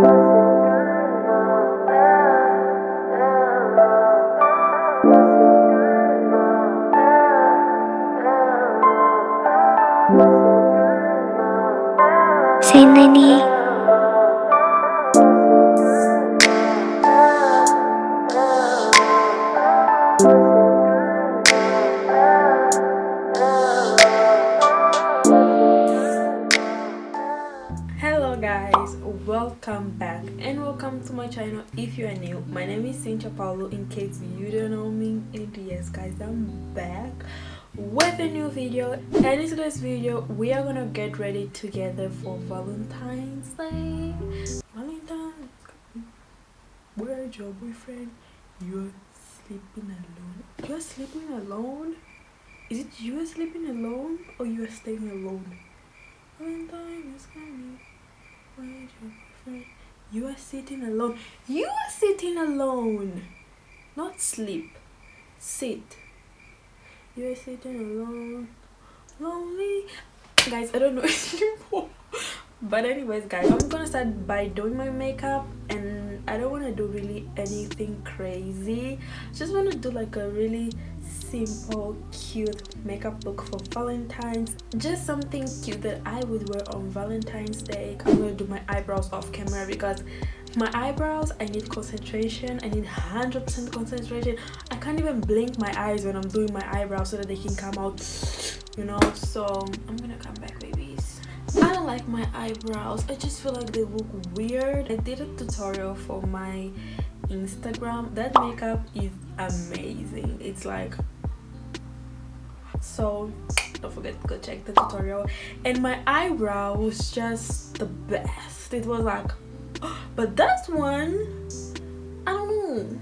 Say Nani. Hello guys, welcome back and welcome to my channel. If you are new, my name is Cynthia Paulo, in case you don't know me. And yes guys, I'm back with a new video, and in today's video we are gonna get ready together for Valentine's Day. Valentine's, where's your boyfriend? You're sleeping alone. You're sleeping alone? Is it you are sleeping alone or you are staying alone? Valentine is coming. Where's your boyfriend? You are sitting alone. You are sitting alone. Not sleep. Sit. You are sitting alone. Lonely. Guys, I don't know anymore. But anyways guys, I'm gonna start by doing my makeup, and I don't want to do really anything crazy. Just want to do like a really simple cute makeup look for Valentine's, just something cute that I would wear on Valentine's Day. I'm gonna do my eyebrows off camera because my eyebrows, I need concentration. I need 100% concentration. I can't even blink my eyes when I'm doing my eyebrows so that they can come out, you know. So I'm gonna come back, babies. I don't like my eyebrows. I just feel like they look weird. I did a tutorial for my Instagram. That makeup is amazing. It's like, so don't forget to go check the tutorial. And my eyebrow was just the best. It was like, but that one, I don't know,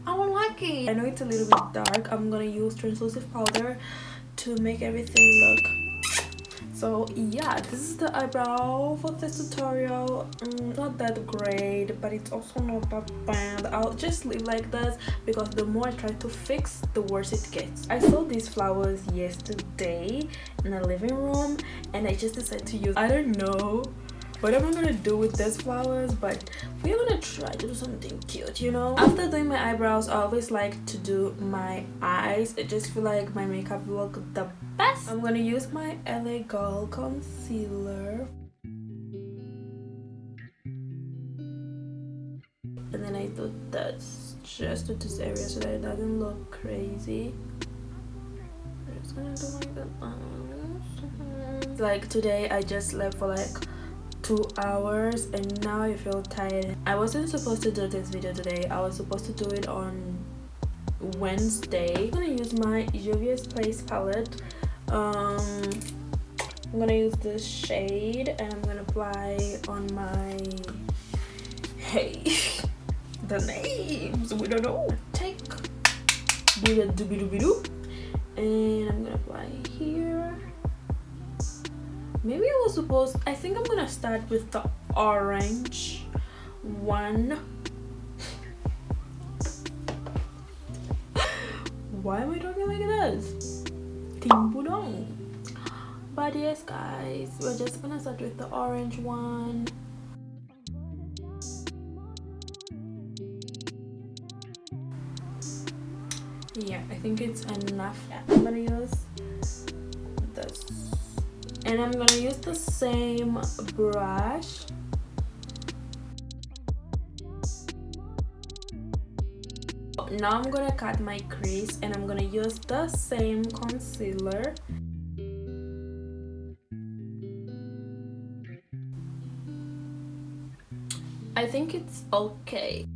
I don't like it. I know it's a little bit dark. I'm gonna use translucent powder to make everything look. So yeah, this is the eyebrow for this tutorial. Not that great, but it's also not that bad. I'll just leave like this because the more I try to fix, the worse it gets. I saw these flowers yesterday in the living room, and I just decided to use, I don't know what am I gonna do with these flowers, but we're gonna try to do something cute, you know. After doing my eyebrows, I always like to do my eyes. I just feel like my makeup look the best. I'm gonna use my LA Girl concealer, and then I do this just to this area so that it doesn't look crazy. I'm just gonna do like that. Like today I just slept for like 2 hours and now I feel tired. I wasn't supposed to do this video today. I was supposed to do it on Wednesday. I'm gonna use my Juvia's Place palette. I'm gonna use this shade and I'm gonna apply on my, hey, the names, we don't know. Take do the doobie-doobie-doo, and I'm gonna apply here. Maybe I was supposed, I think I'm gonna start with the orange one. Why am I talking like this? Timbudong. But yes guys, we're just gonna start with the orange one. Yeah, I think it's enough. I'm gonna use this. And I'm gonna use the same brush. Now I'm gonna cut my crease and I'm gonna use the same concealer. I think it's okay.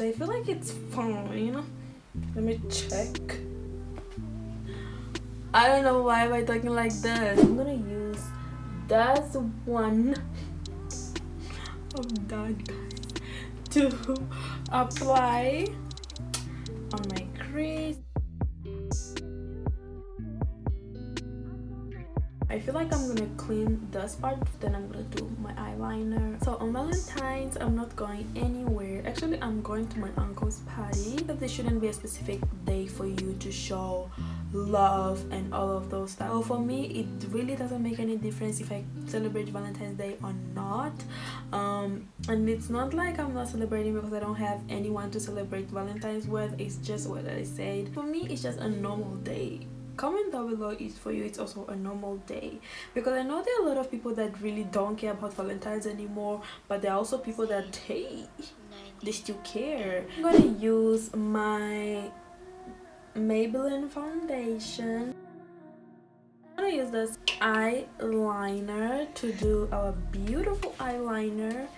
I feel like it's fine. Let me check. I don't know why am I talking like this. I'm gonna use this one. I'm done guys. To apply on my crease. I feel like I'm gonna clean this part, then I'm gonna do my eyeliner. So on Valentine's, I'm not going anywhere. Actually, I'm going to my uncle's party. But there shouldn't be a specific day for you to show love and all of those stuff. So for me, it really doesn't make any difference if I celebrate Valentine's Day or not. And it's not like I'm not celebrating because I don't have anyone to celebrate Valentine's with. It's just what I said. For me, it's just a normal day. Comment down below if for you it's also a normal day, because I know there are a lot of people that really don't care about Valentine's anymore, but there are also people that, hey, they still care. I'm gonna use my Maybelline foundation. I'm gonna use this eyeliner to do our beautiful eyeliner,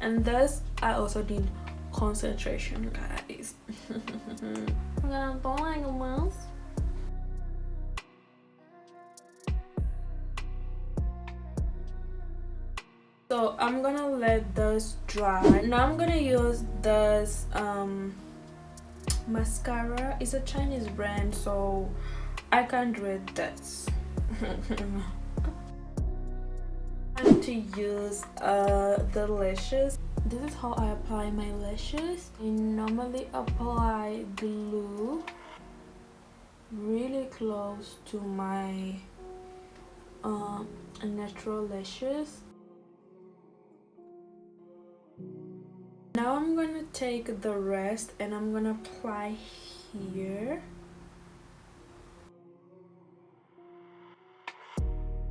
and thus I also need concentration, guys. I'm gonna do like a mouse. So I'm gonna let this dry. Now I'm gonna use this mascara. It's a Chinese brand, so I can't read this. I'm to use the lashes. This is how I apply my lashes. I normally apply glue really close to my natural lashes. Now I'm gonna take the rest and I'm gonna apply here.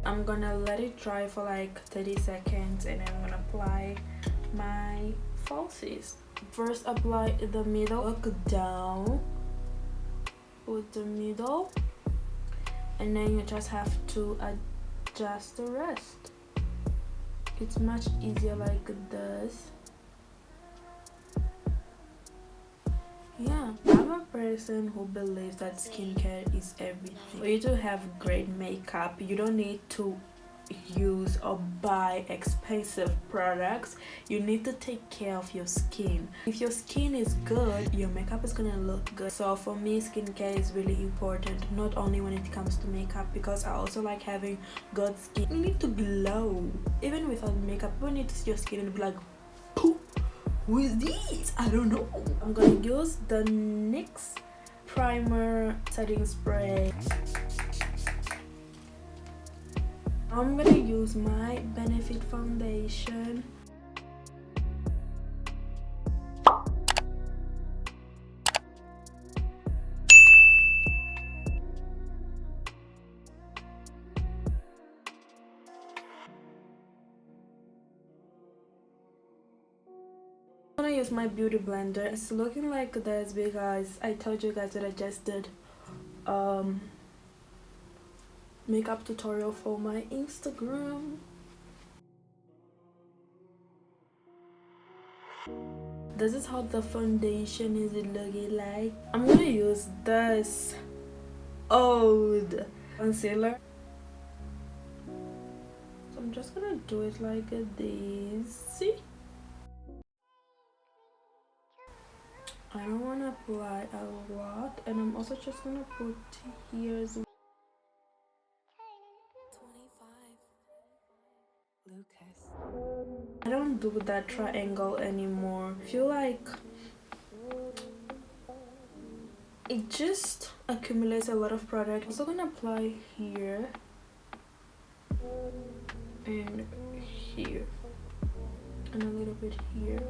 I'm gonna let it dry for like 30 seconds and then I'm gonna apply my falsies. First apply the middle, look down with the middle, and then you just have to adjust the rest. It's much easier like this. Yeah, I'm a person who believes that skincare is everything. For you to have great makeup, you don't need to use or buy expensive products. You need to take care of your skin. If your skin is good, your makeup is gonna look good. So for me, skincare is really important, not only when it comes to makeup, because I also like having good skin. You need to glow. Even without makeup, you need to see your skin and be like, poof. Who is this? I don't know. I'm gonna use the NYX primer setting spray. I'm gonna use my Benefit foundation. I'm gonna use my beauty blender. It's looking like this because I told you guys that I just did makeup tutorial for my Instagram. This is how the foundation is looking like. I'm gonna use this old concealer. So I'm just gonna do it like this. See? I don't want to apply a lot, and I'm also just gonna put here as well. 25 Lucas. I don't do that triangle anymore. I feel like it just accumulates a lot of product. I'm also gonna apply here and here and a little bit here.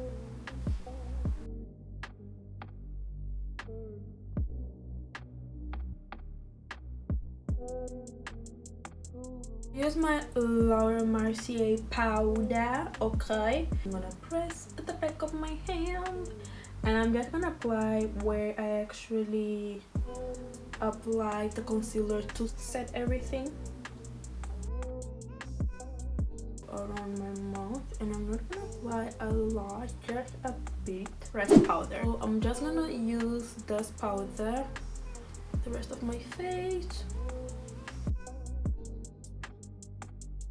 Here's my Laura Mercier powder. Okay, I'm gonna press at the back of my hand, and I'm just gonna apply where I actually apply the concealer to set everything around my mouth. And I'm not gonna apply a lot, just a bit. Rest powder. So I'm just gonna use this powder the rest of my face.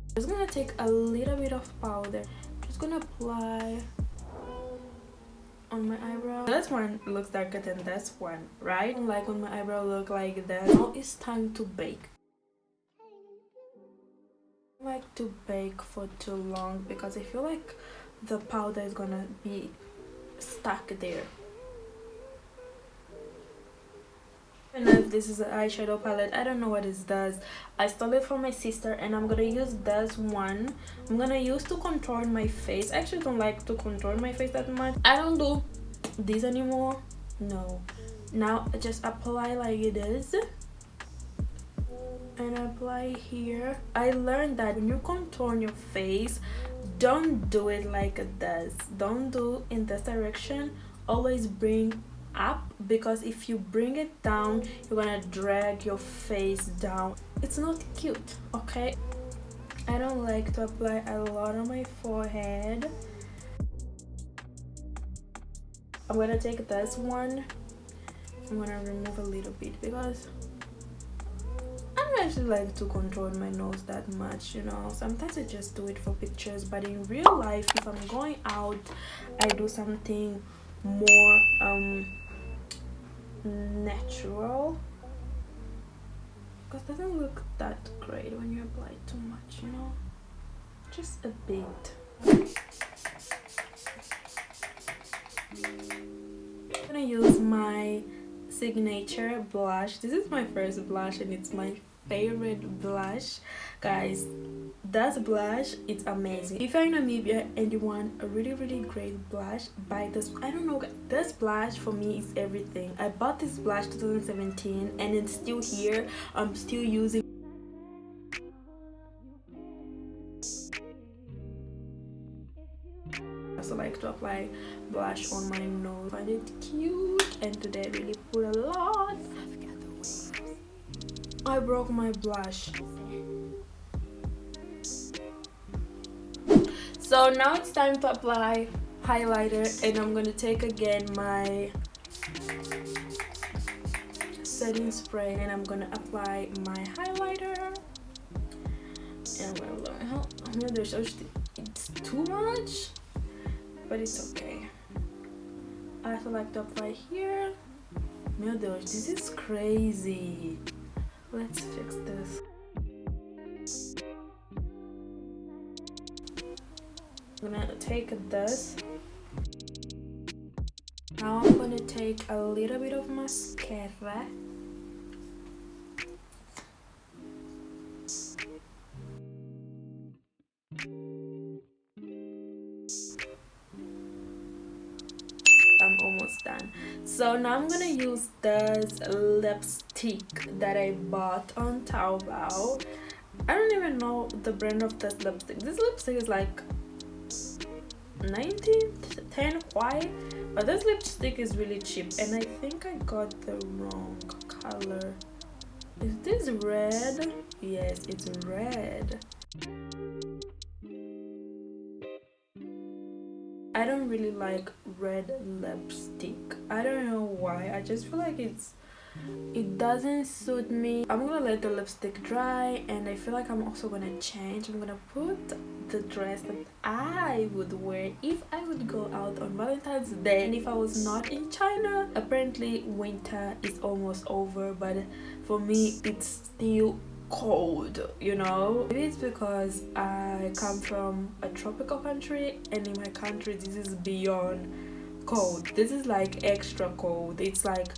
I'm just gonna take a little bit of powder. I'm just gonna apply on my eyebrow. This one looks darker than this one, right? Like when my eyebrow look like that. Now it's time to bake. I don't like to bake for too long because I feel like the powder is gonna be stuck there. I don't know if this is an eyeshadow palette. I don't know what it does. I stole it from my sister and I'm gonna use this one. I'm gonna use to contour my face. I actually don't like to contour my face that much. I don't do this anymore. No. Now I just apply like it is. And apply here. I learned that when you contour your face, don't do it like this. Don't do in this direction. Always bring up, because if you bring it down, you're gonna drag your face down. It's not cute, okay? I don't like to apply a lot on my forehead. I'm gonna take this one. I'm gonna remove a little bit because I don't actually like to contour my nose that much, you know. Sometimes I just do it for pictures, but in real life, if I'm going out, I do something more natural, because it doesn't look that great when you apply too much, you know, just a bit. I'm gonna use my signature blush. This is my first blush and it's my favorite blush, guys. That blush, it's amazing. If you're in Namibia and you want a really great blush, buy this. I don't know, this blush for me is everything. I bought this blush 2017 and it's still here. I'm still using. I also like to apply blush on my nose. I find it cute, and today I really put a lot. I broke my blush. So now it's time to apply highlighter, and I'm gonna take again my setting spray and I'm gonna apply my highlighter. And I'm gonna it's too much, but it's okay. I also like to apply here. Meu Deus, this is crazy. Let's fix this. I'm gonna take this. Now I'm gonna take a little bit of mascara. I'm almost done. So now I'm gonna use this lipstick that I bought on Taobao. I don't even know the brand of this lipstick. This lipstick is like 1910 white, but this lipstick is really cheap and I think I got the wrong color. Is this red? Yes, it's red. I don't really like red lipstick. I don't know why. I just feel like it doesn't suit me. I'm gonna let the lipstick dry, and I feel like I'm also gonna change. I'm gonna put the dress that I would wear if I would go out on Valentine's Day and if I was not in China. Apparently winter is almost over, but for me it's still cold, you know. Maybe it's because I come from a tropical country, and in my country this is beyond cold. This is like extra cold. It's like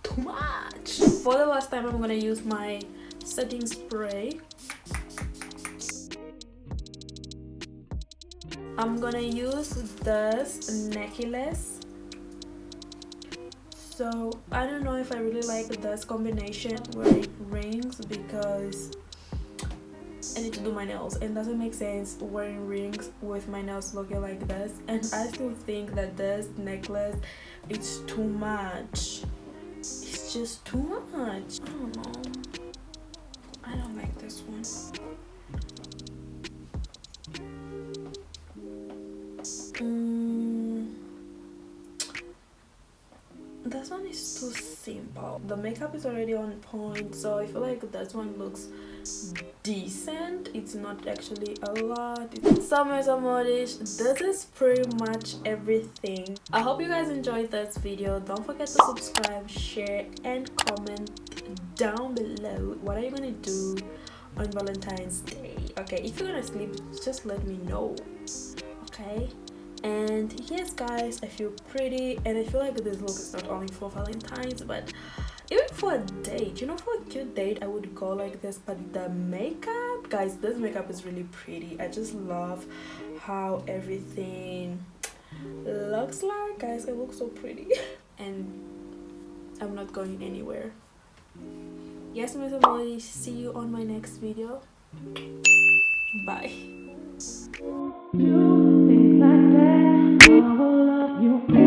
too much. For the last time, I'm gonna use my setting spray. I'm gonna use this necklace. So I don't know if I really like this combination wearing rings, because I need to do my nails and it doesn't make sense wearing rings with my nails looking like this. And I still think that this necklace is too much. It's just too much. I don't know. I don't like this one. This one is too simple. The makeup is already on point, so I feel like this one looks decent. It's not actually a lot. So Meus Amores, this is pretty much everything. I hope you guys enjoyed this video. Don't forget to subscribe, share, and comment down below. What are you gonna do on Valentine's Day? Okay, if you're gonna sleep, just let me know. Okay. And yes guys, I feel pretty, and I feel like this look is not only for Valentine's, but even for a date, you know, for a cute date I would go like this. But the makeup, guys, this makeup is really pretty. I just love how everything looks like, guys. It looks so pretty. And I'm not going anywhere. Yes, Meus Amores, see you on my next video. Bye. You think like that, I will love you.